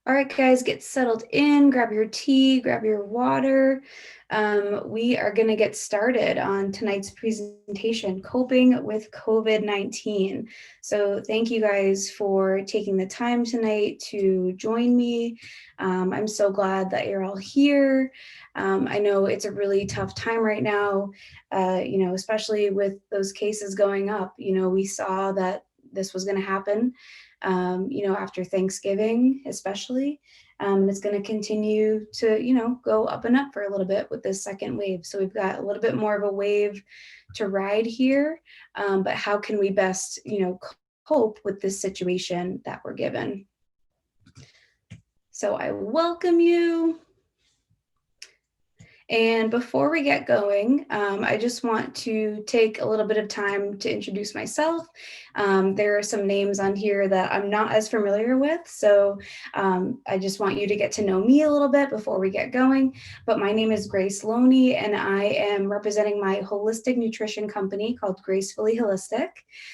All right, guys, get settled in, grab your tea, grab your water. We are going to get started on tonight's presentation, Coping with COVID-19. So thank you guys for taking the time tonight to join me. I'm so glad that you're all here. I know it's a really tough time right now, especially with those cases going up. We saw that this was going to happen. After Thanksgiving, especially. And it's going to continue to, go up and up for a little bit with this second wave. So we've got a little bit more of a wave to ride here. But how can we best, cope with this situation that we're given? So I welcome you. And before we get going, I just want to take a little bit of time to introduce myself. There are some names on here that I'm not as familiar with, so I just want you to get to know me a little bit before we get going. But my name is Grace Loney, and I am representing my holistic nutrition company called Gracefully Holistic.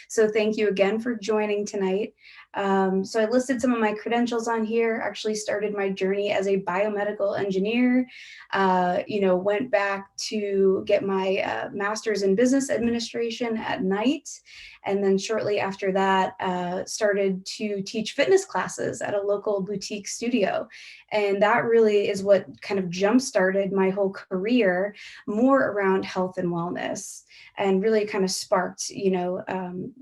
So thank you again for joining tonight. So I listed some of my credentials on here, actually started my journey as a biomedical engineer, went back to get my master's in business administration at night. And then shortly after that, started to teach fitness classes at a local boutique studio. And that really is what kind of jump-started my whole career more around health and wellness, and really kind of sparked,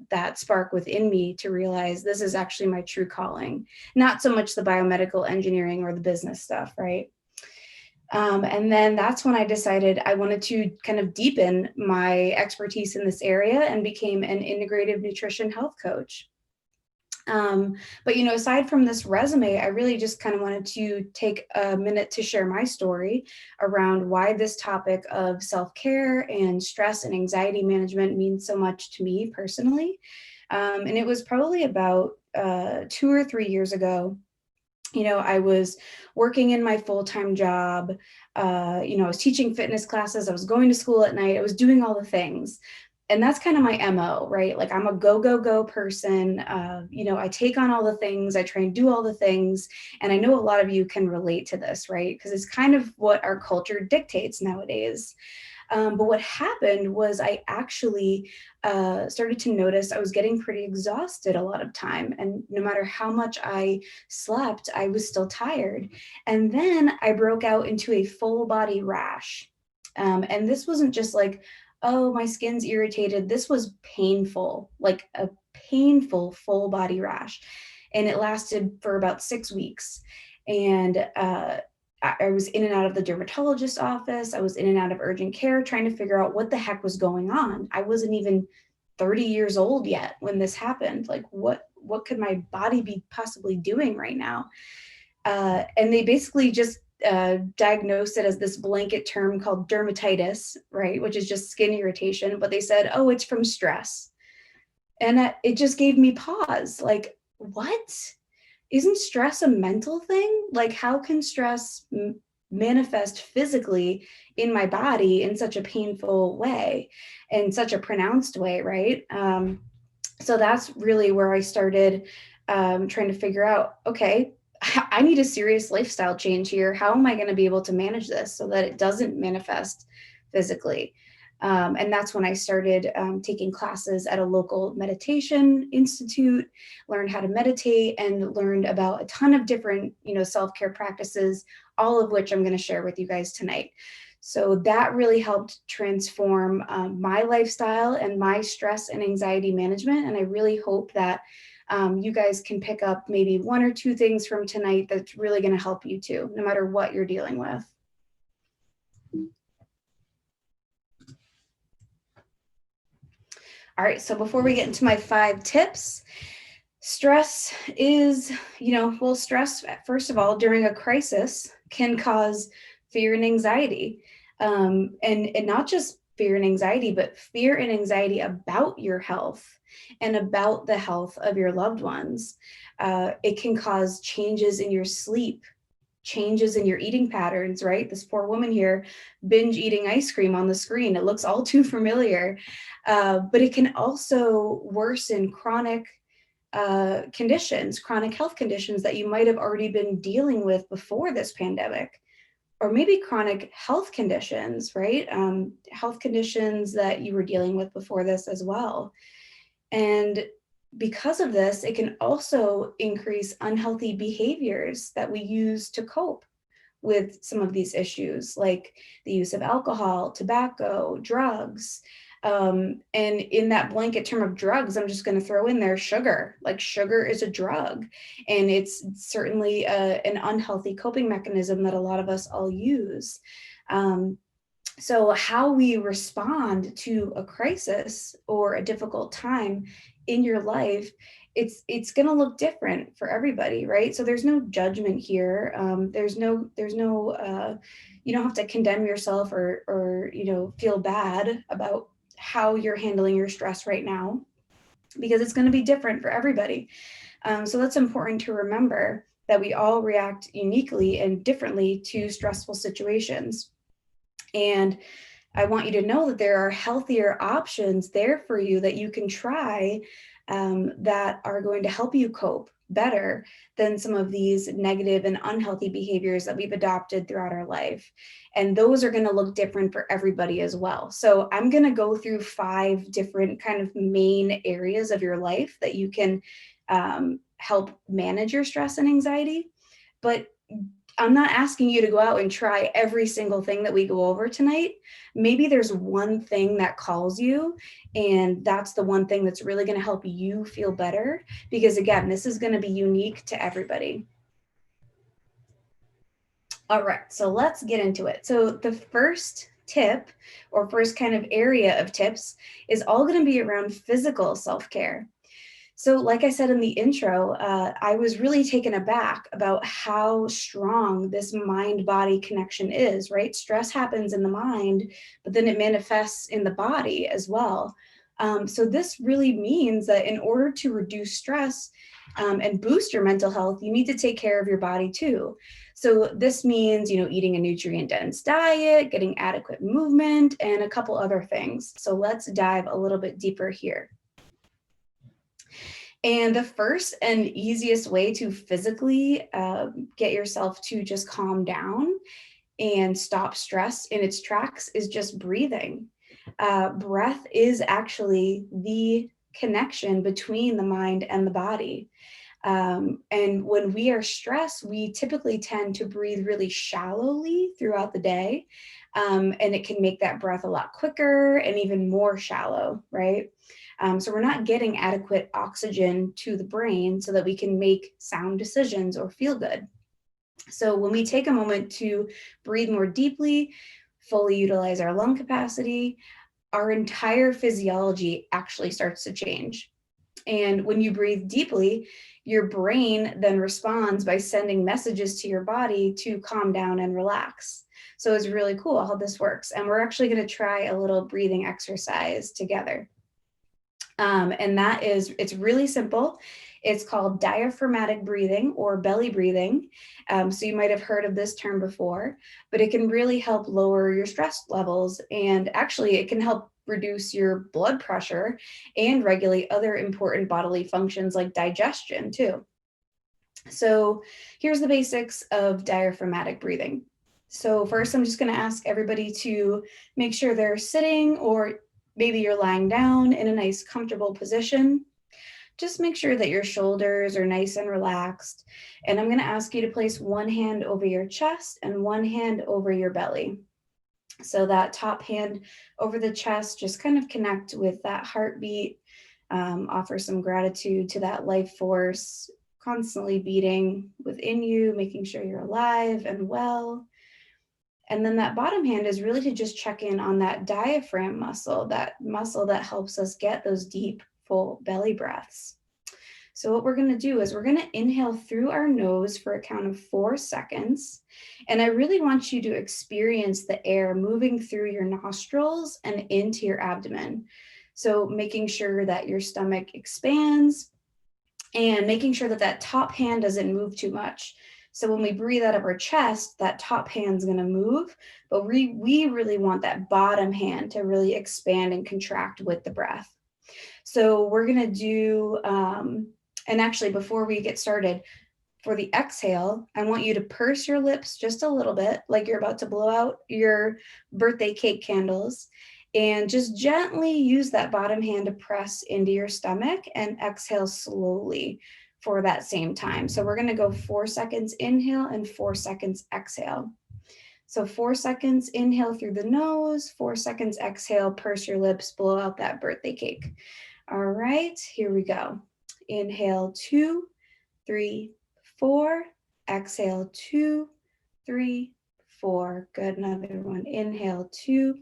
that spark within me to realize this is actually my true calling, not so much the biomedical engineering or the business stuff, right? And then that's when I decided I wanted to kind of deepen my expertise in this area and became an integrative nutrition health coach. But aside from this resume, I really just kind of wanted to take a minute to share my story around why this topic of self-care and stress and anxiety management means so much to me personally. And it was probably about 2 or 3 years ago. I was working in my full-time job. I was teaching fitness classes. I was going to school at night. I was doing all the things. And that's kind of my MO, right? Like I'm a go person. I take on all the things. I try and do all the things. And I know a lot of you can relate to this, right? Because it's kind of what our culture dictates nowadays. But what happened was I actually started to notice I was getting pretty exhausted a lot of time. And no matter how much I slept, I was still tired. And then I broke out into a full body rash. And this wasn't just like, oh, my skin's irritated. This was painful, like a painful full body rash. And it lasted for about 6 weeks. And I was in and out of the dermatologist's office. I was in and out of urgent care trying to figure out what the heck was going on. I wasn't even 30 years old yet when this happened. Like what could my body be possibly doing right now? And they basically just diagnosed it as this blanket term called dermatitis, right? Which is just skin irritation. But they said, oh, it's from stress. And it just gave me pause. Like, what? Isn't stress a mental thing? Like, how can stress manifest physically in my body in such a painful way, in such a pronounced way, right? So that's really where I started trying to figure out, okay, I need a serious lifestyle change here. How am I going to be able to manage this so that it doesn't manifest physically? And that's when I started taking classes at a local meditation institute, learned how to meditate, and learned about a ton of different, self-care practices, all of which I'm going to share with you guys tonight. So that really helped transform my lifestyle and my stress and anxiety management. And I really hope that you guys can pick up maybe 1 or 2 things from tonight that's really going to help you too, no matter what you're dealing with. All right, so before we get into my 5 tips, stress is, stress, first of all, during a crisis can cause fear and anxiety. And not just fear and anxiety, but fear and anxiety about your health and about the health of your loved ones. It can cause changes in your sleep, changes in your eating patterns, right? This poor woman here, binge eating ice cream on the screen. It looks all too familiar, but it can also worsen chronic conditions, chronic health conditions that you might have already been dealing with before this pandemic, or maybe chronic health conditions, right? Health conditions that you were dealing with before this as well. And because of this, it can also increase unhealthy behaviors that we use to cope with some of these issues, like the use of alcohol, tobacco, drugs. And in that blanket term of drugs, I'm just going to throw in there sugar. Like sugar is a drug, and it's certainly an unhealthy coping mechanism that a lot of us all use. So how we respond to a crisis or a difficult time in your life, it's going to look different for everybody, right? So there's no judgment here. There's no you don't have to condemn yourself or feel bad about how you're handling your stress right now, because it's going to be different for everybody. So that's important to remember, that we all react uniquely and differently to stressful situations. And I want you to know that there are healthier options there for you that you can try, that are going to help you cope better than some of these negative and unhealthy behaviors that we've adopted throughout our life. And those are going to look different for everybody as well. So I'm going to go through 5 different kind of main areas of your life that you can help manage your stress and anxiety. But I'm not asking you to go out and try every single thing that we go over tonight. Maybe there's one thing that calls you, and that's the one thing that's really going to help you feel better, because again, this is going to be unique to everybody. All right, so let's get into it. So the first tip, or first kind of area of tips, is all going to be around physical self-care. So like I said in the intro, I was really taken aback about how strong this mind-body connection is, right? Stress happens in the mind, but then it manifests in the body as well. So this really means that in order to reduce stress and boost your mental health, you need to take care of your body too. So this means, eating a nutrient-dense diet, getting adequate movement, and a couple other things. So let's dive a little bit deeper here. And the first and easiest way to physically get yourself to just calm down and stop stress in its tracks is just breathing. Breath is actually the connection between the mind and the body. And when we are stressed, we typically tend to breathe really shallowly throughout the day. And it can make that breath a lot quicker and even more shallow, right? So we're not getting adequate oxygen to the brain so that we can make sound decisions or feel good. So when we take a moment to breathe more deeply, fully utilize our lung capacity, our entire physiology actually starts to change. And when you breathe deeply, your brain then responds by sending messages to your body to calm down and relax. So it's really cool how this works. And we're actually going to try a little breathing exercise together. And it's really simple. It's called diaphragmatic breathing or belly breathing. So you might have heard of this term before, but it can really help lower your stress levels. And actually it can help reduce your blood pressure and regulate other important bodily functions like digestion too. So here's the basics of diaphragmatic breathing. So first, I'm just going to ask everybody to make sure they're sitting, or maybe you're lying down in a nice comfortable position. Just make sure that your shoulders are nice and relaxed. And I'm going to ask you to place one hand over your chest and one hand over your belly. So that top hand over the chest, just kind of connect with that heartbeat, offer some gratitude to that life force constantly beating within you, making sure you're alive and well. And then that bottom hand is really to just check in on that diaphragm muscle, that muscle that helps us get those deep, full belly breaths. So what we're going to do is we're going to inhale through our nose for a count of 4 seconds. And I really want you to experience the air moving through your nostrils and into your abdomen. So making sure that your stomach expands and making sure that that top hand doesn't move too much. So when we breathe out of our chest, that top hand's going to move, but we really want that bottom hand to really expand and contract with the breath. So we're going to do And actually, before we get started, for the exhale, I want you to purse your lips just a little bit, like you're about to blow out your birthday cake candles, and just gently use that bottom hand to press into your stomach and exhale slowly for that same time. So we're gonna go 4 seconds inhale and 4 seconds exhale. So 4 seconds inhale through the nose, 4 seconds exhale, purse your lips, blow out that birthday cake. All right, here we go. Inhale, 2, 3, 4. Exhale, 2, 3, 4. Good, another one. Inhale, 2,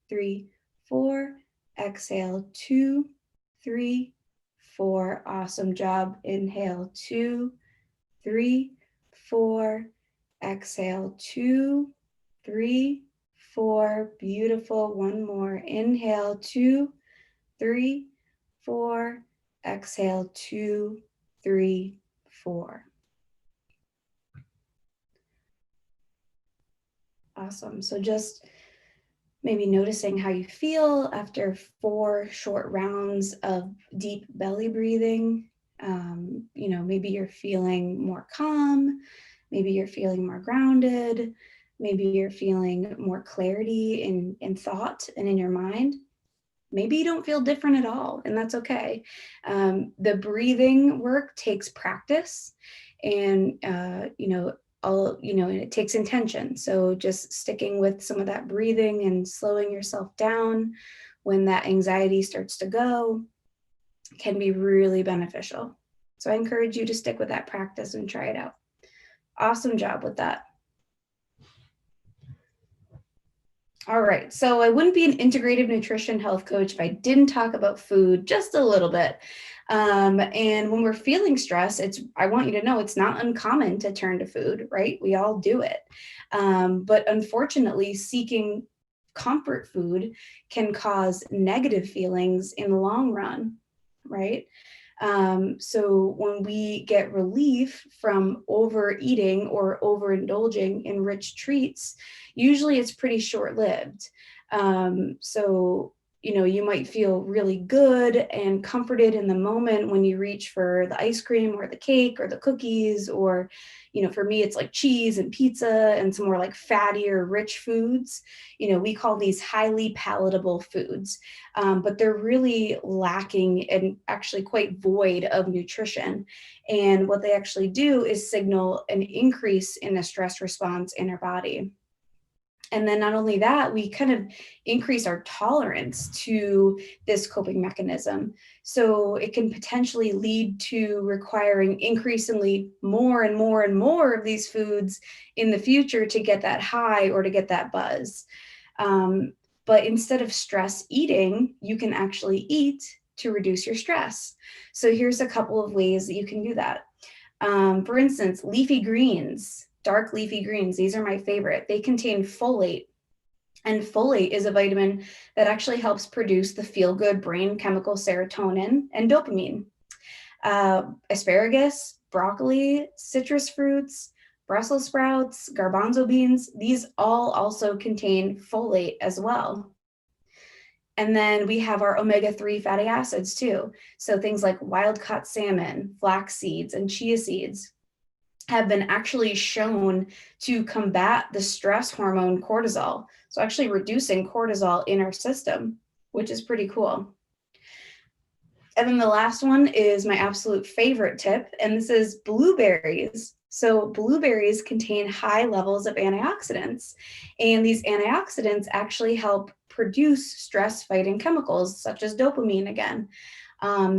3, 4. Exhale, 2, 3, 4. Awesome job. Inhale, 2, 3, 4. Exhale, 2, 3, 4. Beautiful. One more. Inhale, 2, 3, 4. Exhale, 2, 3, 4. Awesome. So just maybe noticing how you feel after 4 short rounds of deep belly breathing. Maybe you're feeling more calm, maybe you're feeling more grounded, maybe you're feeling more clarity in thought and in your mind. Maybe you don't feel different at all, and that's okay. The breathing work takes practice, and and it takes intention. So just sticking with some of that breathing and slowing yourself down when that anxiety starts to go can be really beneficial. So I encourage you to stick with that practice and try it out. Awesome job with that. All right, so I wouldn't be an integrative nutrition health coach if I didn't talk about food just a little bit. And when we're feeling stress, I want you to know it's not uncommon to turn to food, right? We all do it. But unfortunately, seeking comfort food can cause negative feelings in the long run, right? So when we get relief from overeating or overindulging in rich treats, usually it's pretty short-lived. You might feel really good and comforted in the moment when you reach for the ice cream or the cake or the cookies, or, for me, it's like cheese and pizza and some more like fattier, rich foods. We call these highly palatable foods, but they're really lacking and actually quite void of nutrition. And what they actually do is signal an increase in the stress response in our body. And then not only that, we kind of increase our tolerance to this coping mechanism. So it can potentially lead to requiring increasingly more and more and more of these foods in the future to get that high or to get that buzz. But instead of stress eating, you can actually eat to reduce your stress. So here's a couple of ways that you can do that. For instance, leafy greens. Dark leafy greens, these are my favorite. They contain folate, and folate is a vitamin that actually helps produce the feel-good brain chemical serotonin and dopamine. Asparagus, broccoli, citrus fruits, Brussels sprouts, garbanzo beans, these all also contain folate as well. And then we have our omega-3 fatty acids too. So things like wild-caught salmon, flax seeds, and chia seeds have been actually shown to combat the stress hormone cortisol. So actually reducing cortisol in our system, which is pretty cool. And then the last one is my absolute favorite tip, and this is blueberries. So blueberries contain high levels of antioxidants, and these antioxidants actually help produce stress-fighting chemicals such as dopamine again.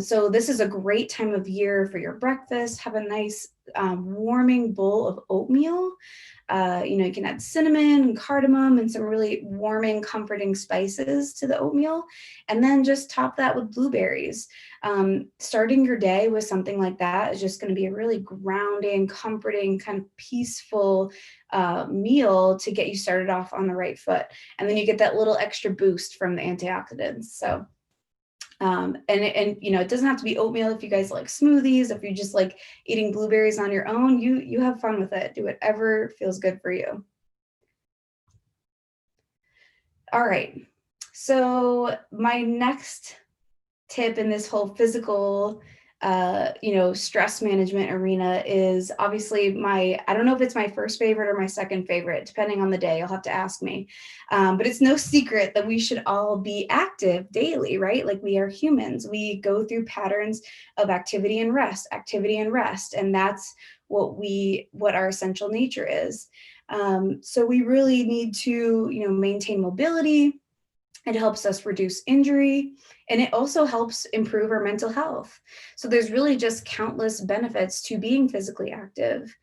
So this is a great time of year for your breakfast. Have a nice warming bowl of oatmeal. You can add cinnamon and cardamom and some really warming, comforting spices to the oatmeal, and then just top that with blueberries. Starting your day with something like that is just going to be a really grounding, comforting, kind of peaceful meal to get you started off on the right foot. And then you get that little extra boost from the antioxidants. So it doesn't have to be oatmeal. If you guys like smoothies, if you just like eating blueberries on your own, you have fun with it. Do whatever feels good for you. All right. So my next tip in this whole physical stress management arena is obviously I don't know if it's my first favorite or my second favorite, depending on the day. You'll have to ask me. But it's no secret that we should all be active daily, right? Like, we are humans. We go through patterns of activity and rest, and that's what our essential nature is. So we really need to, maintain mobility. It helps us reduce injury, and it also helps improve our mental health. So there's really just countless benefits to being physically active.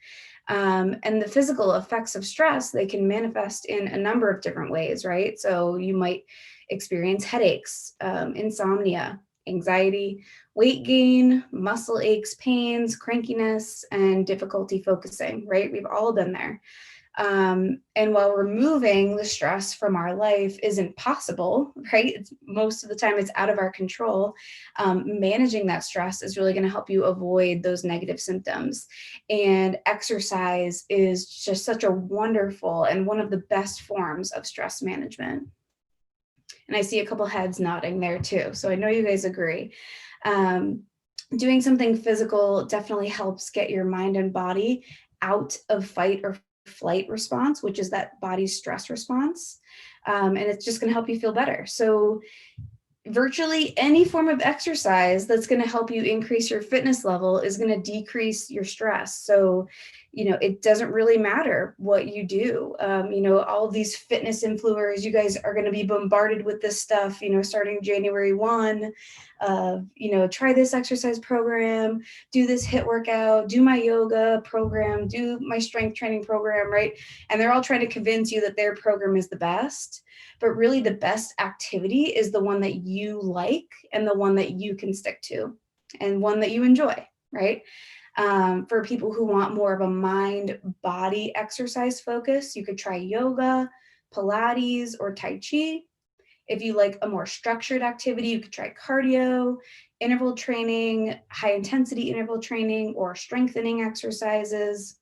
And the physical effects of stress, they can manifest in a number of different ways, right? So you might experience headaches, insomnia, anxiety, weight gain, muscle aches, pains, crankiness, and difficulty focusing, right? We've all been there. And while removing the stress from our life isn't possible, right? Most of the time it's out of our control. Managing that stress is really going to help you avoid those negative symptoms. And exercise is just such a wonderful and one of the best forms of stress management. And I see a couple heads nodding there too. So I know you guys agree. Doing something physical definitely helps get your mind and body out of fight or flight response, which is that body's stress response. And it's just going to help you feel better. So virtually any form of exercise that's going to help you increase your fitness level is going to decrease your stress. So, it doesn't really matter what you do. All of these fitness influencers, you guys are going to be bombarded with this stuff, starting January 1, try this exercise program, do this HIIT workout, do my yoga program, do my strength training program, right? And they're all trying to convince you that their program is the best. But really, the best activity is the one that you like and the one that you can stick to and one that you enjoy, right? For people who want more of a mind-body exercise focus, you could try yoga, Pilates, or Tai Chi. If you like a more structured activity, you could try cardio, interval training, high-intensity interval training, or strengthening exercises.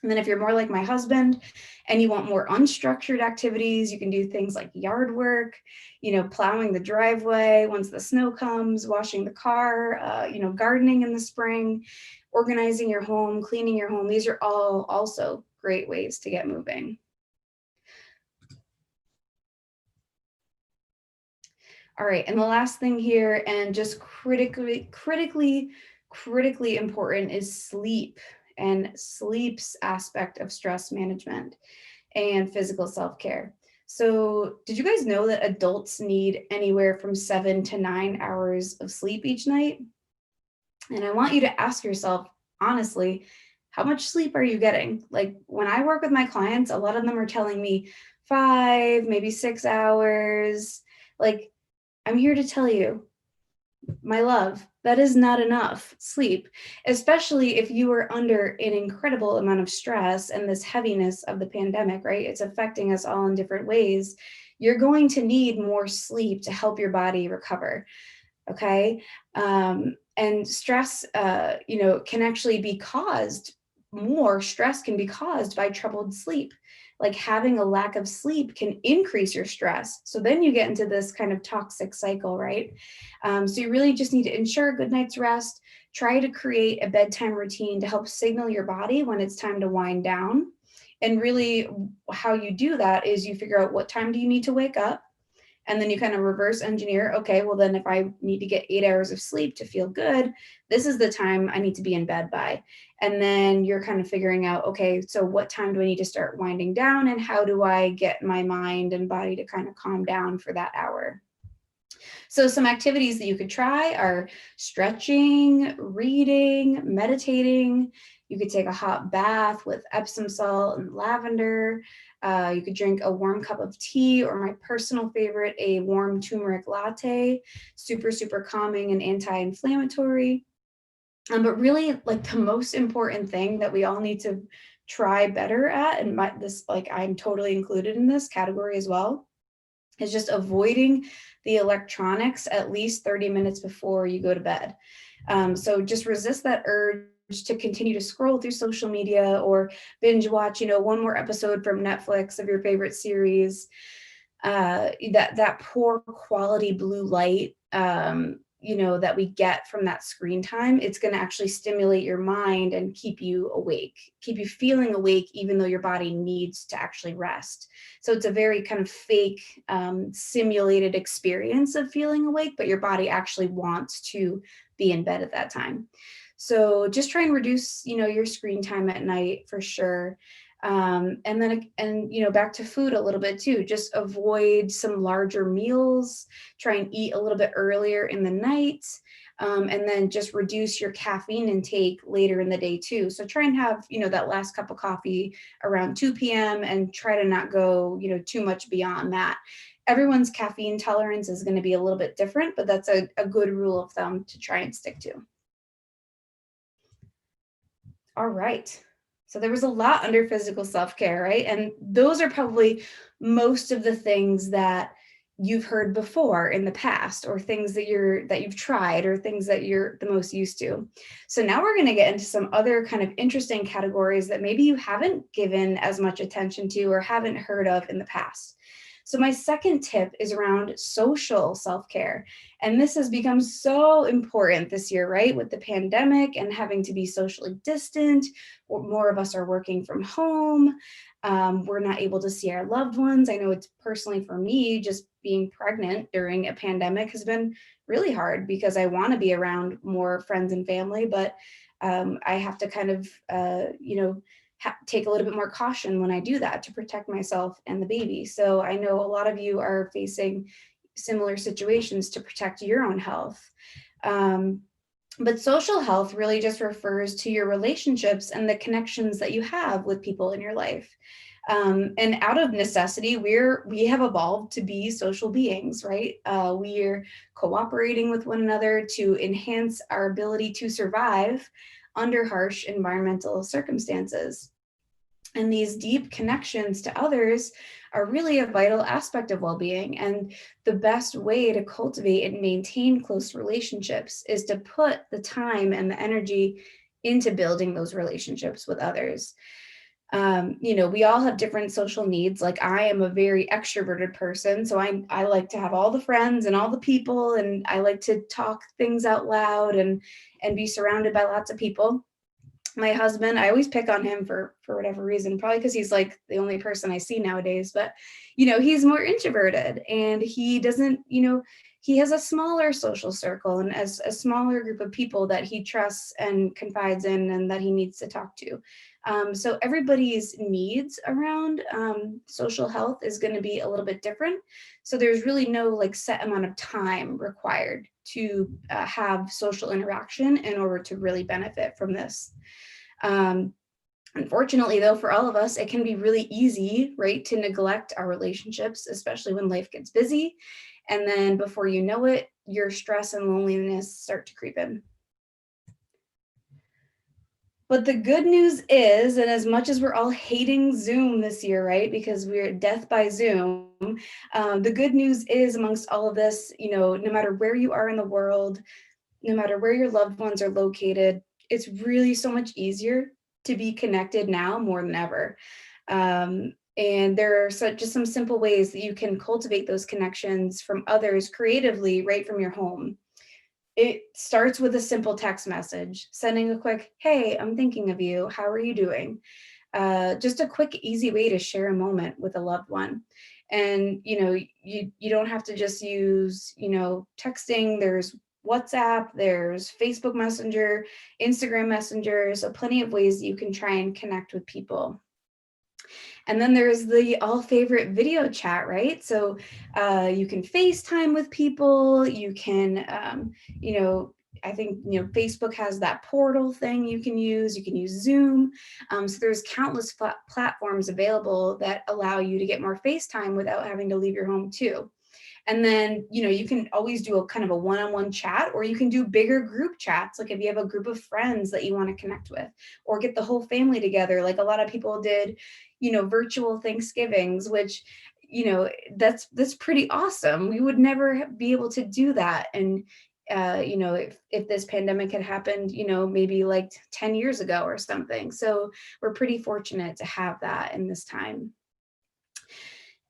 And then if you're more like my husband and you want more unstructured activities, you can do things like yard work, plowing the driveway once the snow comes, washing the car, gardening in the spring, organizing your home, cleaning your home. These are all also great ways to get moving. All right, and the last thing here, and just critically important, is sleep. And sleep's aspect of stress management and physical self-care. So did you guys know that adults need anywhere from 7 to 9 hours of sleep each night? And I want you to ask yourself, honestly, how much sleep are you getting? Like, when I work with my clients, a lot of them are telling me 5, maybe 6 hours. Like, I'm here to tell you, my love, that is not enough sleep, especially if you are under an incredible amount of stress and this heaviness of the pandemic, right? It's affecting us all in different ways. You're going to need more sleep to help your body recover, okay? And stress, can actually be caused, more stress can be caused by troubled sleep. Like, having a lack of sleep can increase your stress. So then you get into this kind of toxic cycle, right? So you really just need to ensure a good night's rest. Try to create a bedtime routine to help signal your body when it's time to wind down. And really, how you do that is you figure out what time do you need to wake up. And then you kind of reverse engineer, okay, well then if I need to get 8 hours of sleep to feel good, this is the time I need to be in bed by. And then you're kind of figuring out, okay, so what time do I need to start winding down, and how do I get my mind and body to kind of calm down for that hour? So some activities that you could try are stretching, reading, meditating. You could take a hot bath with Epsom salt and lavender. You could drink a warm cup of tea, or my personal favorite, a warm turmeric latte. Super, super calming and anti-inflammatory. But really, like, the most important thing that we all need to try better at, and I'm totally included in this category as well, is just avoiding the electronics at least 30 minutes before you go to bed. So just resist that urge to continue to scroll through social media or binge watch, one more episode from Netflix of your favorite series. That poor quality blue light, that we get from that screen time, it's going to actually stimulate your mind and keep you awake, keep you feeling awake, even though your body needs to actually rest. So it's a very kind of fake, simulated experience of feeling awake, but your body actually wants to be in bed at that time. So just try and reduce, your screen time at night for sure. And back to food a little bit too. Just avoid some larger meals. Try and eat a little bit earlier in the night. And then just reduce your caffeine intake later in the day too. So try and have, that last cup of coffee around 2 p.m. and try to not go, too much beyond that. Everyone's caffeine tolerance is going to be a little bit different, but that's a good rule of thumb to try and stick to. All right. So there was a lot under physical self-care, right? And those are probably most of the things that you've heard before in the past, or things that you've tried, or things that you're the most used to. So now we're going to get into some other kind of interesting categories that maybe you haven't given as much attention to or haven't heard of in the past. So my second tip is around social self-care. And this has become so important this year, right? With the pandemic and having to be socially distant, more of us are working from home. We're not able to see our loved ones. I know it's personally for me, just being pregnant during a pandemic has been really hard because I want to be around more friends and family, but I have to kind of, take a little bit more caution when I do that to protect myself and the baby. So I know a lot of you are facing similar situations to protect your own health. But social health really just refers to your relationships and the connections that you have with people in your life. And out of necessity, we have evolved to be social beings, right? We're cooperating with one another to enhance our ability to survive under harsh environmental circumstances. And these deep connections to others are really a vital aspect of well-being. And the best way to cultivate and maintain close relationships is to put the time and the energy into building those relationships with others. We all have different social needs. Like, I am a very extroverted person, so I like to have all the friends and all the people, and I like to talk things out loud and be surrounded by lots of people. My husband, I always pick on him for whatever reason, probably because he's like the only person I see nowadays, but he's more introverted, and he doesn't, he has a smaller social circle and as a smaller group of people that he trusts and confides in and that he needs to talk to. So everybody's needs around social health is going to be a little bit different. So there's really no like set amount of time required to have social interaction in order to really benefit from this. Unfortunately, though, for all of us, it can be really easy, right, to neglect our relationships, especially when life gets busy. And then before you know it, your stress and loneliness start to creep in. But the good news is, and as much as we're all hating Zoom this year, right, because we're death by Zoom, the good news is amongst all of this, no matter where you are in the world, no matter where your loved ones are located, it's really so much easier to be connected now more than ever. And there are just some simple ways that you can cultivate those connections from others creatively right from your home. It starts with a simple text message, sending a quick, "Hey, I'm thinking of you. How are you doing?" Just a quick, easy way to share a moment with a loved one. And, you don't have to just use, texting. There's WhatsApp, there's Facebook Messenger, Instagram Messenger, so plenty of ways that you can try and connect with people. And then there's the all favorite video chat, right? So you can FaceTime with people. You can, I think, Facebook has that portal thing you can use. You can use Zoom. So there's countless platforms available that allow you to get more FaceTime without having to leave your home too. And then, you can always do a kind of a one-on-one chat, or you can do bigger group chats. Like if you have a group of friends that you want to connect with, or get the whole family together. Like a lot of people did, virtual Thanksgivings, which, that's pretty awesome. We would never be able to do that. And, if this pandemic had happened, maybe like 10 years ago or something. So we're pretty fortunate to have that in this time.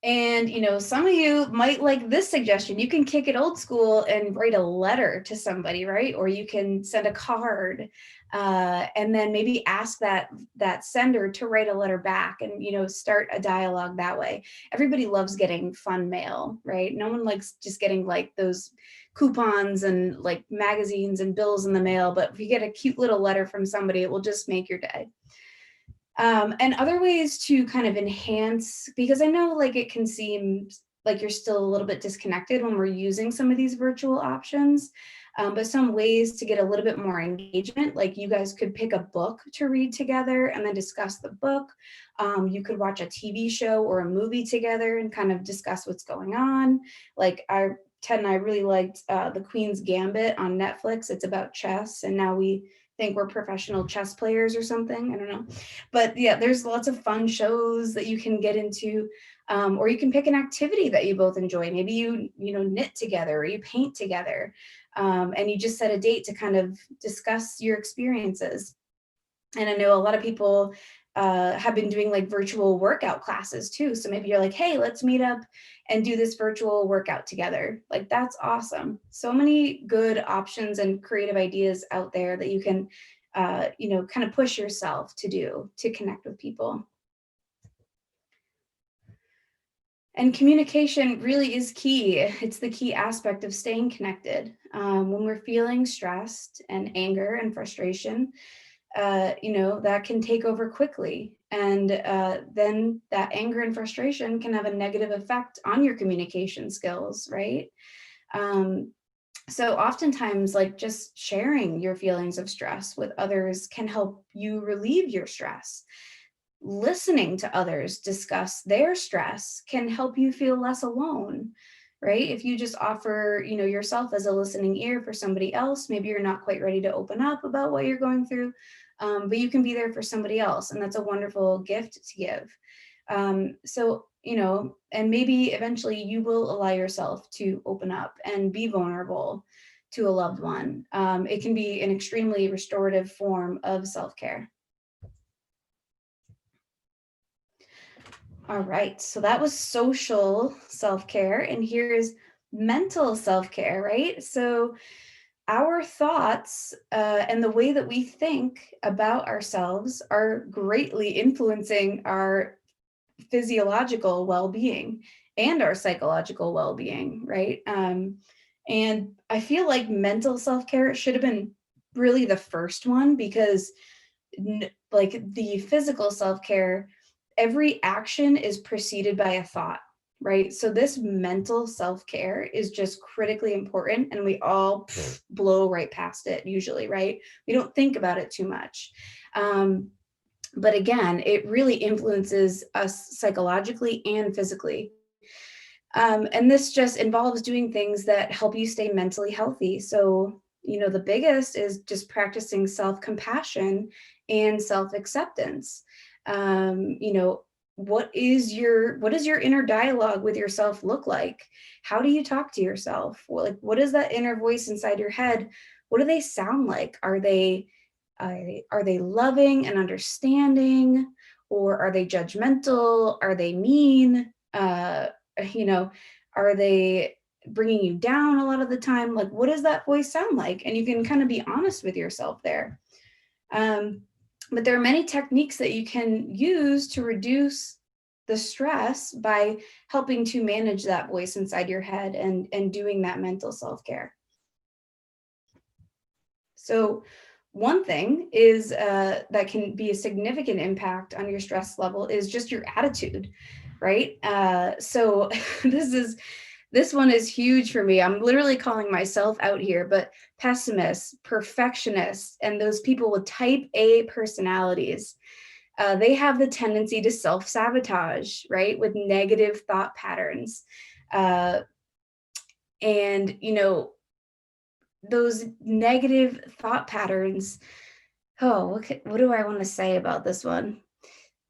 And, some of you might like this suggestion. You can kick it old school and write a letter to somebody, right? Or you can send a card, and then maybe ask that sender to write a letter back, and, start a dialogue that way. Everybody loves getting fun mail, right? No one likes just getting like those coupons and like magazines and bills in the mail. But if you get a cute little letter from somebody, it will just make your day. And other ways to kind of enhance, because I know like it can seem like you're still a little bit disconnected when we're using some of these virtual options, but some ways to get a little bit more engagement, like you guys could pick a book to read together and then discuss the book. You could watch a TV show or a movie together and kind of discuss what's going on. Like Ted and I really liked The Queen's Gambit on Netflix. It's about chess, and now we think we're professional chess players or something. I don't know. But yeah, there's lots of fun shows that you can get into, or you can pick an activity that you both enjoy. Maybe you knit together or you paint together, and you just set a date to kind of discuss your experiences. And I know a lot of people have been doing like virtual workout classes too. So maybe you're like, hey, let's meet up and do this virtual workout together. Like, that's awesome. So many good options and creative ideas out there that you can, kind of push yourself to do to connect with people. And communication really is key. It's the key aspect of staying connected. When we're feeling stressed and anger and frustration, that can take over quickly. And then that anger and frustration can have a negative effect on your communication skills, right? So oftentimes, like, just sharing your feelings of stress with others can help you relieve your stress. Listening to others discuss their stress can help you feel less alone, right? If you just offer, yourself as a listening ear for somebody else, maybe you're not quite ready to open up about what you're going through, but you can be there for somebody else, and that's a wonderful gift to give. So, and maybe eventually you will allow yourself to open up and be vulnerable to a loved one. It can be an extremely restorative form of self-care. All right, so that was social self-care, and here's mental self-care, right? So our thoughts and the way that we think about ourselves are greatly influencing our physiological well-being and our psychological well-being, right? And I feel like mental self-care should have been really the first one, because like the physical self-care, every action is preceded by a thought, right? So this mental self-care is just critically important, and we all blow right past it usually, right? We don't think about it too much. But again, it really influences us psychologically and physically. And this just involves doing things that help you stay mentally healthy. So, the biggest is just practicing self-compassion and self-acceptance. What is your inner dialogue with yourself look like? How do you talk to yourself? What is that inner voice inside your head? What do they sound like? Are they loving and understanding, or are they judgmental? Are they mean? You know, are they bringing you down a lot of the time? Like, what does that voice sound like? And you can kind of be honest with yourself there. But there are many techniques that you can use to reduce the stress by helping to manage that voice inside your head and doing that mental self-care. So one thing is that can be a significant impact on your stress level is just your attitude, right? So this one is huge for me. I'm literally calling myself out here, but pessimists, perfectionists, and those people with type A personalities, they have the tendency to self-sabotage, right, with negative thought patterns. And, those negative thought patterns, what do I want to say about this one?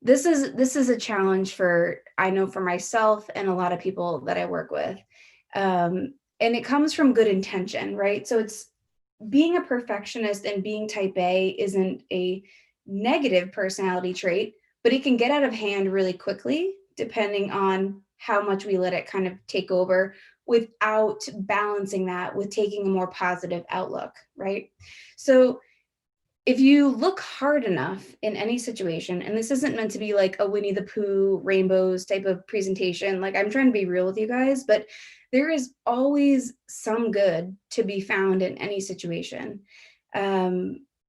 This is a challenge I know for myself and a lot of people that I work with. And it comes from good intention, right? So it's being a perfectionist, and being type A isn't a negative personality trait, but it can get out of hand really quickly depending on how much we let it kind of take over without balancing that with taking a more positive outlook, right? So if you look hard enough in any situation, and this isn't meant to be like a Winnie the Pooh rainbows type of presentation, like I'm trying to be real with you guys, but there is always some good to be found in any situation.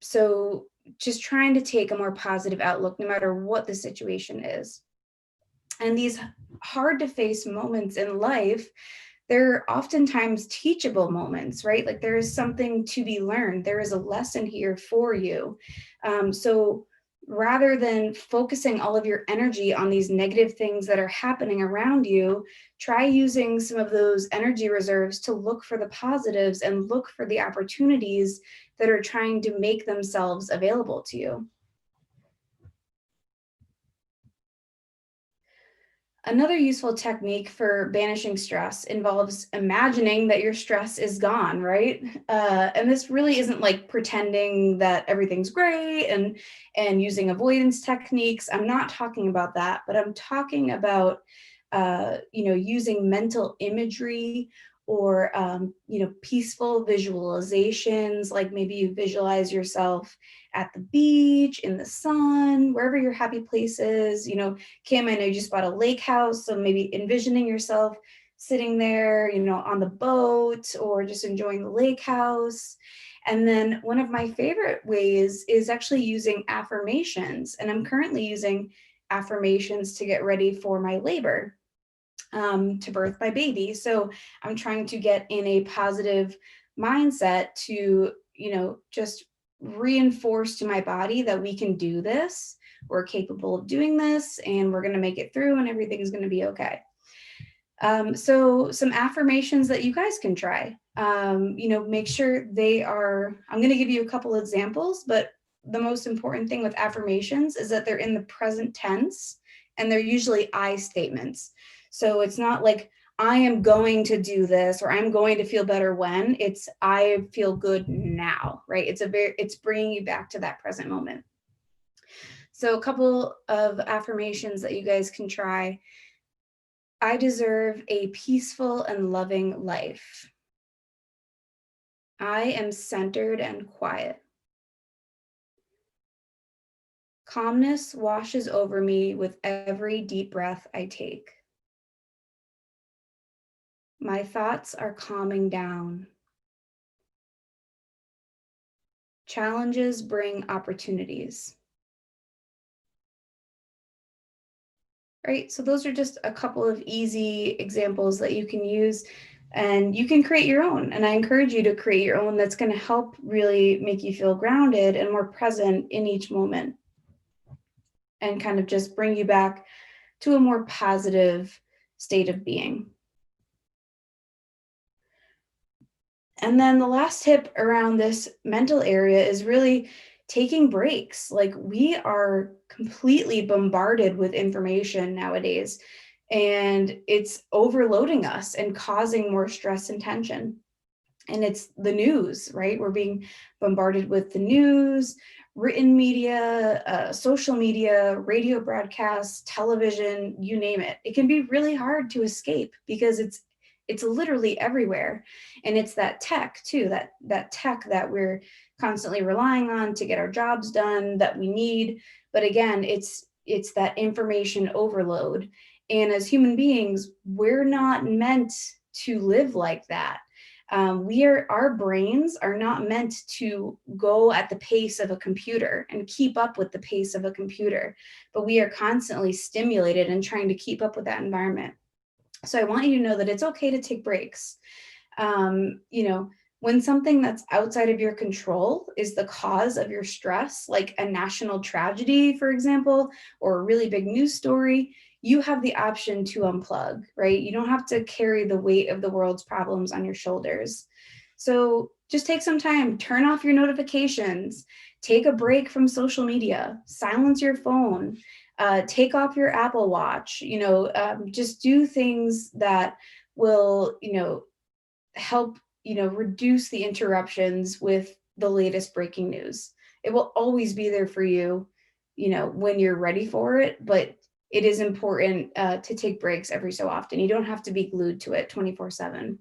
So just trying to take a more positive outlook no matter what the situation is. And these hard to face moments in life, they're oftentimes teachable moments, right? Like there is something to be learned. There is a lesson here for you. So rather than focusing all of your energy on these negative things that are happening around you, try using some of those energy reserves to look for the positives and look for the opportunities that are trying to make themselves available to you. Another useful technique for banishing stress involves imagining that your stress is gone, right? And this really isn't like pretending that everything's great and using avoidance techniques. I'm not talking about that, but I'm talking about using mental imagery or peaceful visualizations, like maybe you visualize yourself at the beach, in the sun, wherever your happy place is. Kim, I know you just bought a lake house, so maybe envisioning yourself sitting there, on the boat or just enjoying the lake house. And then one of my favorite ways is actually using affirmations. And I'm currently using affirmations to get ready for my labor, to birth my baby. So I'm trying to get in a positive mindset to, just reinforce to my body that we can do this, we're capable of doing this, and we're going to make it through, and everything is going to be okay. So some affirmations that you guys can try, make sure I'm going to give you a couple examples, but the most important thing with affirmations is that they're in the present tense and they're usually I statements. So it's not like I am going to do this or I'm going to feel better when. It's I feel good now, right? It's bringing you back to that present moment. So a couple of affirmations that you guys can try. I deserve a peaceful and loving life. I am centered and quiet. Calmness washes over me with every deep breath I take. My thoughts are calming down. Challenges bring opportunities. Right, so those are just a couple of easy examples that you can use, and you can create your own. And I encourage you to create your own that's going to help really make you feel grounded and more present in each moment and kind of just bring you back to a more positive state of being. And then the last tip around this mental area is really taking breaks. Like we are completely bombarded with information nowadays, and it's overloading us and causing more stress and tension. And it's the news, right? We're being bombarded with the news, written media, social media, radio broadcasts, television, you name it. It can be really hard to escape because it's literally everywhere. And it's that tech too, that tech that we're constantly relying on to get our jobs done that we need. But again, it's that information overload. And as human beings, we're not meant to live like that. Our brains are not meant to go at the pace of a computer and keep up with the pace of a computer, but we are constantly stimulated and trying to keep up with that environment. So I want you to know that it's okay to take breaks. When something that's outside of your control is the cause of your stress, like a national tragedy, for example, or a really big news story, you have the option to unplug, right? You don't have to carry the weight of the world's problems on your shoulders. So just take some time, turn off your notifications, take a break from social media, silence your phone, take off your Apple Watch, just do things that will, help, reduce the interruptions with the latest breaking news. It will always be there for you, when you're ready for it, but it is important to take breaks every so often. You don't have to be glued to it 24/7.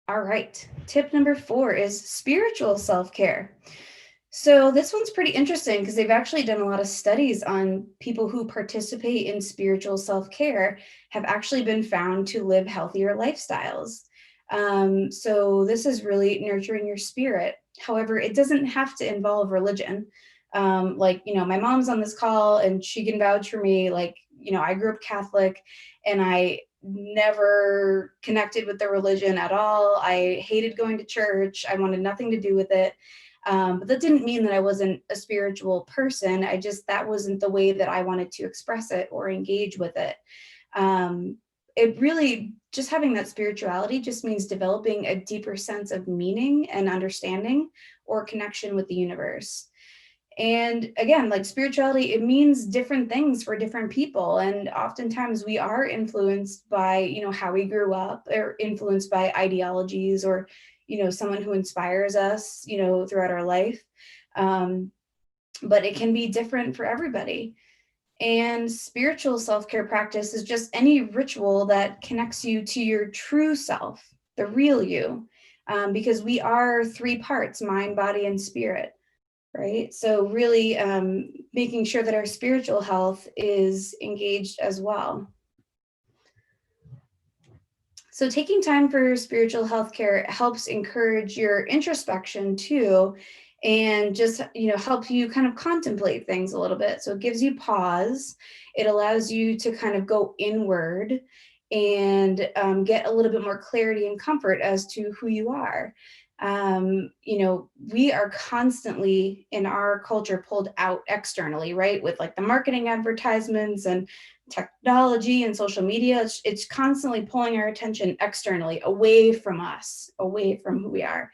All right. Tip number 4 is spiritual self-care. So this one's pretty interesting because they've actually done a lot of studies on people who participate in spiritual self-care have actually been found to live healthier lifestyles. So this is really nurturing your spirit. However, it doesn't have to involve religion. My mom's on this call and she can vouch for me. I grew up Catholic and I never connected with the religion at all. I hated going to church. I wanted nothing to do with it. But that didn't mean that I wasn't a spiritual person. That wasn't the way that I wanted to express it or engage with it. It really, just having that spirituality just means developing a deeper sense of meaning and understanding or connection with the universe. And again, like spirituality, it means different things for different people. And oftentimes we are influenced by, how we grew up, or influenced by ideologies, or, someone who inspires us, throughout our life. But it can be different for everybody. And spiritual self-care practice is just any ritual that connects you to your true self, the real you, because we are 3 parts: mind, body, and spirit. Right. So really making sure that our spiritual health is engaged as well. So taking time for spiritual health care helps encourage your introspection too, and just, help you kind of contemplate things a little bit. So it gives you pause. It allows you to kind of go inward and get a little bit more clarity and comfort as to who you are. We are constantly in our culture pulled out externally, right? With like the marketing advertisements and technology and social media, it's constantly pulling our attention externally, away from us, away from who we are.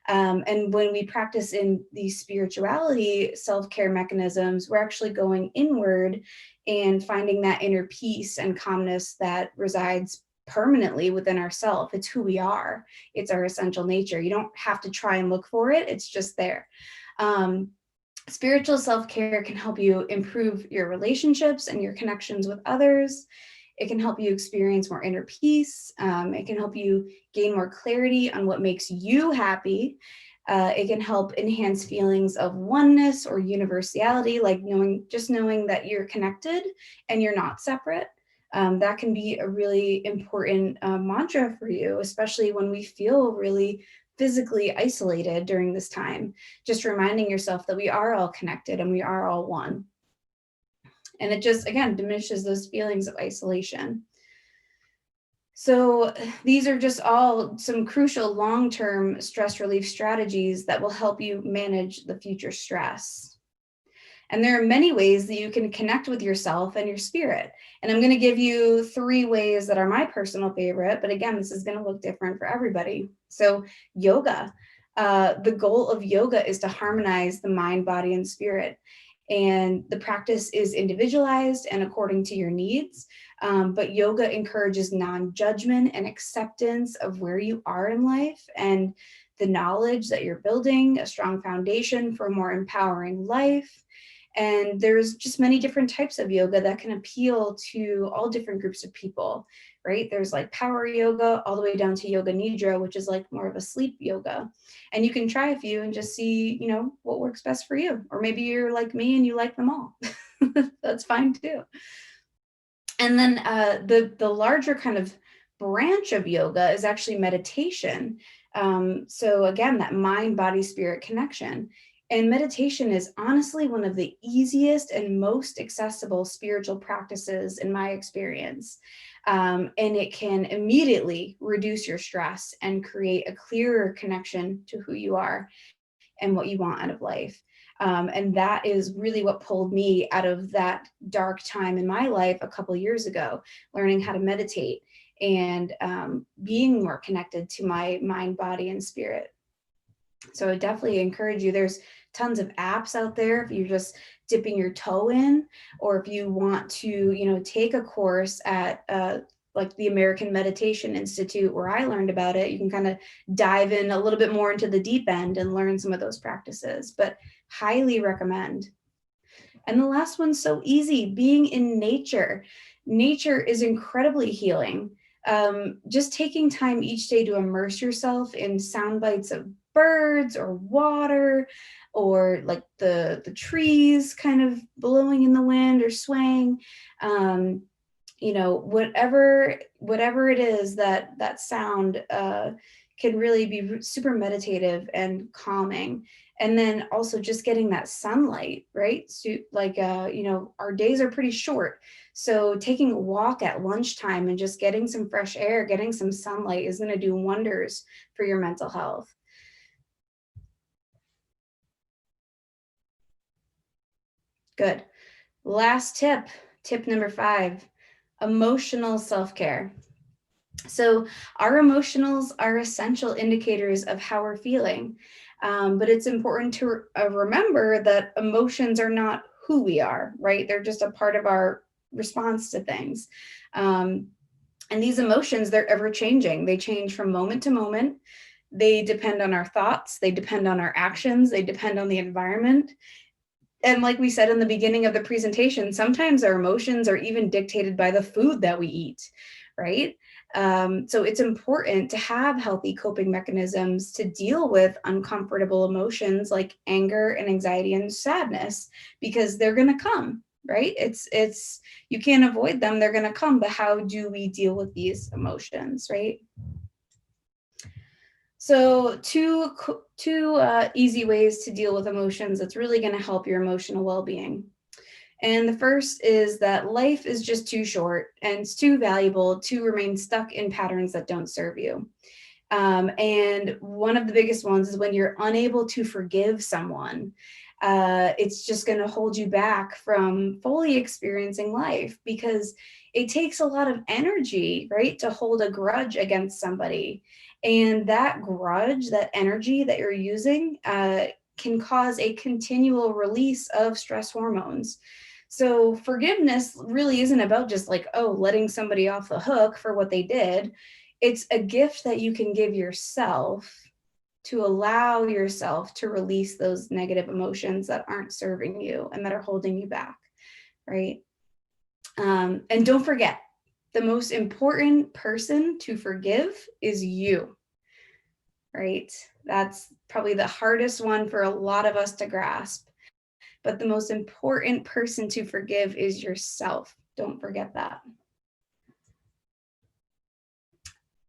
And when we practice in these spirituality self-care mechanisms, we're actually going inward and finding that inner peace and calmness that resides permanently within ourselves. It's who we are. It's our essential nature. You don't have to try and look for it. It's just there. Spiritual self-care can help you improve your relationships and your connections with others. It can help you experience more inner peace. It can help you gain more clarity on what makes you happy. It can help enhance feelings of oneness or universality, like knowing that you're connected and you're not separate. That can be a really important mantra for you, especially when we feel really physically isolated during this time. Just reminding yourself that we are all connected and we are all one. And it just, again, diminishes those feelings of isolation. So these are just all some crucial long-term stress relief strategies that will help you manage the future stress. And there are many ways that you can connect with yourself and your spirit. And I'm going to give you 3 ways that are my personal favorite, but again, this is going to look different for everybody. So yoga, the goal of yoga is to harmonize the mind, body, and spirit. And the practice is individualized and according to your needs. But yoga encourages non-judgment and acceptance of where you are in life and the knowledge that you're building a strong foundation for a more empowering life. And there's just many different types of yoga that can appeal to all different groups of people, right? There's like power yoga all the way down to yoga nidra, which is like more of a sleep yoga. And you can try a few and just see, what works best for you. Or maybe you're like me and you like them all. That's fine too. And then the larger kind of branch of yoga is actually meditation. So again, that mind, body, spirit connection. And meditation is honestly one of the easiest and most accessible spiritual practices in my experience. And it can immediately reduce your stress and create a clearer connection to who you are and what you want out of life. And that is really what pulled me out of that dark time in my life a couple of years ago, learning how to meditate and being more connected to my mind, body, and spirit. So I definitely encourage you. There's tons of apps out there if you're just dipping your toe in, or if you want to, take a course at like the American Meditation Institute where I learned about it. You can kind of dive in a little bit more into the deep end and learn some of those practices, but highly recommend. And the last one's so easy, being in nature. Nature is incredibly healing. Just taking time each day to immerse yourself in sound bites of birds or water, or like the trees kind of blowing in the wind or swaying. You know, whatever it is, that sound can really be super meditative and calming. And then also just getting that sunlight, right? So like you know, our days are pretty short, so taking a walk at lunchtime and just getting some fresh air, getting some sunlight is going to do wonders for your mental health. Good. Last tip, tip number 5, emotional self-care. So our emotionals are essential indicators of how we're feeling. But it's important to remember that emotions are not who we are, right? They're just a part of our response to things. Um, and these emotions, they're ever changing. They change from moment to moment. They depend on our thoughts. They depend on our actions. They depend on the environment. And like we said in the beginning of the presentation, sometimes our emotions are even dictated by the food that we eat, right? So it's important to have healthy coping mechanisms to deal with uncomfortable emotions like anger and anxiety and sadness, because they're going to come, right? It's you can't avoid them. They're going to come. But how do we deal with these emotions, right? So two easy ways to deal with emotions that's really going to help your emotional well-being. And the first is that life is just too short and it's too valuable to remain stuck in patterns that don't serve you. And one of the biggest ones is when you're unable to forgive someone. It's just going to hold you back from fully experiencing life, because it takes a lot of energy, right, to hold a grudge against somebody. And that grudge, that energy that you're using, can cause a continual release of stress hormones. So forgiveness really isn't about just like, oh, letting somebody off the hook for what they did. It's a gift that you can give yourself to allow yourself to release those negative emotions that aren't serving you and that are holding you back, right? And don't forget, the most important person to forgive is you, right? That's probably the hardest one for a lot of us to grasp. But the most important person to forgive is yourself. Don't forget that.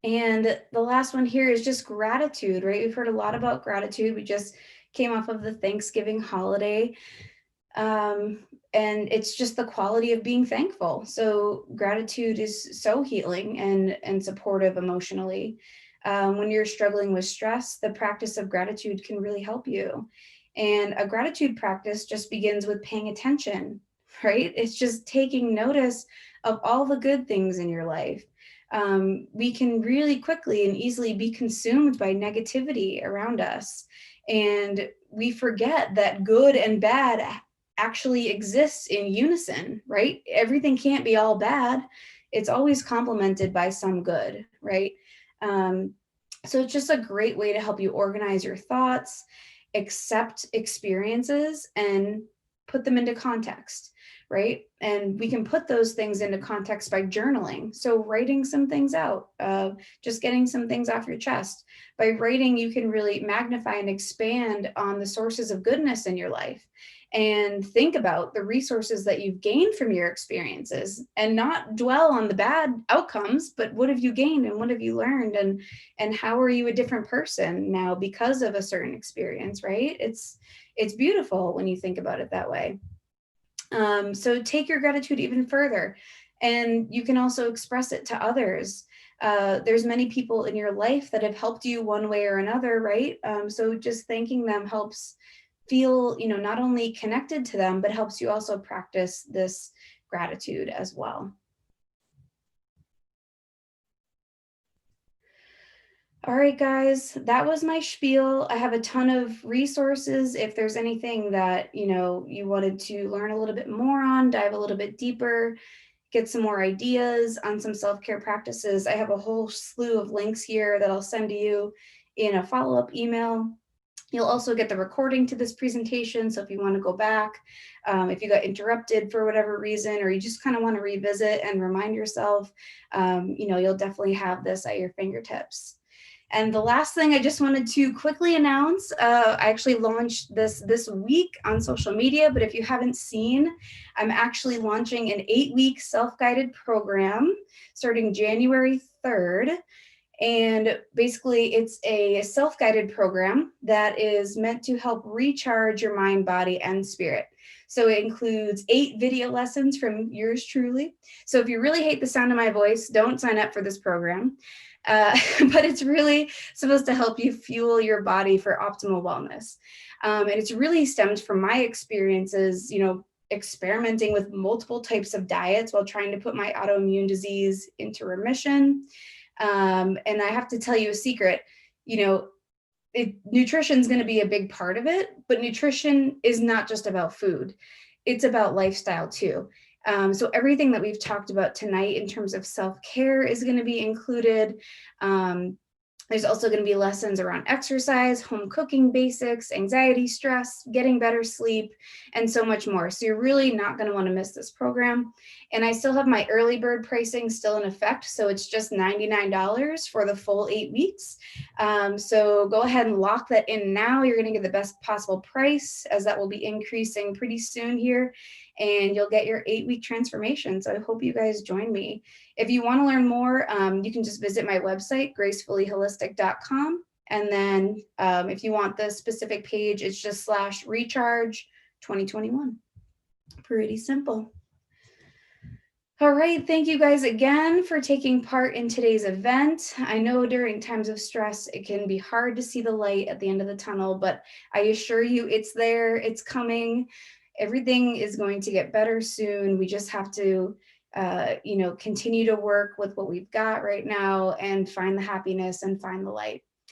And the last one here is just gratitude, right? We've heard a lot about gratitude. We just came off of the Thanksgiving holiday. And it's just the quality of being thankful. So gratitude is so healing and supportive emotionally. When you're struggling with stress, the practice of gratitude can really help you. And a gratitude practice just begins with paying attention, right? It's just taking notice of all the good things in your life. We can really quickly and easily be consumed by negativity around us. And we forget that good and bad actually exists in unison, right? Everything can't be all bad. It's always complemented by some good, right? Um, so it's just a great way to help you organize your thoughts, accept experiences, and put them into context, right? And we can put those things into context by journaling. So writing some things out, just getting some things off your chest. By writing, you can really magnify and expand on the sources of goodness in your life, and think about the resources that you've gained from your experiences, and not dwell on the bad outcomes, but what have you gained and what have you learned, and how are you a different person now because of a certain experience, right? It's beautiful when you think about it that way. So take your gratitude even further, and you can also express it to others. There's many people in your life that have helped you one way or another, right? So just thanking them helps feel, you know, not only connected to them, but helps you also practice this gratitude as well. All right, guys, that was my spiel. I have a ton of resources. If there's anything that, you know, you wanted to learn a little bit more on, dive a little bit deeper, get some more ideas on some self-care practices, I have a whole slew of links here that I'll send to you in a follow-up email. You'll also get the recording to this presentation. So if you want to go back, if you got interrupted for whatever reason, or you just kind of want to revisit and remind yourself, you'll definitely have this at your fingertips. And the last thing I just wanted to quickly announce, I actually launched this week on social media, but if you haven't seen, I'm actually launching an 8-week self-guided program starting January 3rd. And basically, it's a self-guided program that is meant to help recharge your mind, body, and spirit. So it includes 8 video lessons from yours truly. So if you really hate the sound of my voice, don't sign up for this program. But it's really supposed to help you fuel your body for optimal wellness. And it's really stemmed from my experiences, experimenting with multiple types of diets while trying to put my autoimmune disease into remission. And I have to tell you a secret, nutrition is going to be a big part of it, but nutrition is not just about food. It's about lifestyle too. So everything that we've talked about tonight in terms of self-care is going to be included. There's also going to be lessons around exercise, home cooking basics, anxiety, stress, getting better sleep, and so much more. So you're really not going to want to miss this program. And I still have my early bird pricing still in effect. So it's just $99 for the full 8 weeks. So go ahead and lock that in now. You're going to get the best possible price, as that will be increasing pretty soon here. And you'll get your 8-week transformation. So I hope you guys join me. If you want to learn more, you can just visit my website, gracefullyholistic.com. And then if you want the specific page, it's just /recharge 2021. Pretty simple. All right, thank you guys again for taking part in today's event. I know during times of stress, it can be hard to see the light at the end of the tunnel, but I assure you it's there, it's coming. Everything is going to get better soon. We just have to, continue to work with what we've got right now and find the happiness and find the light.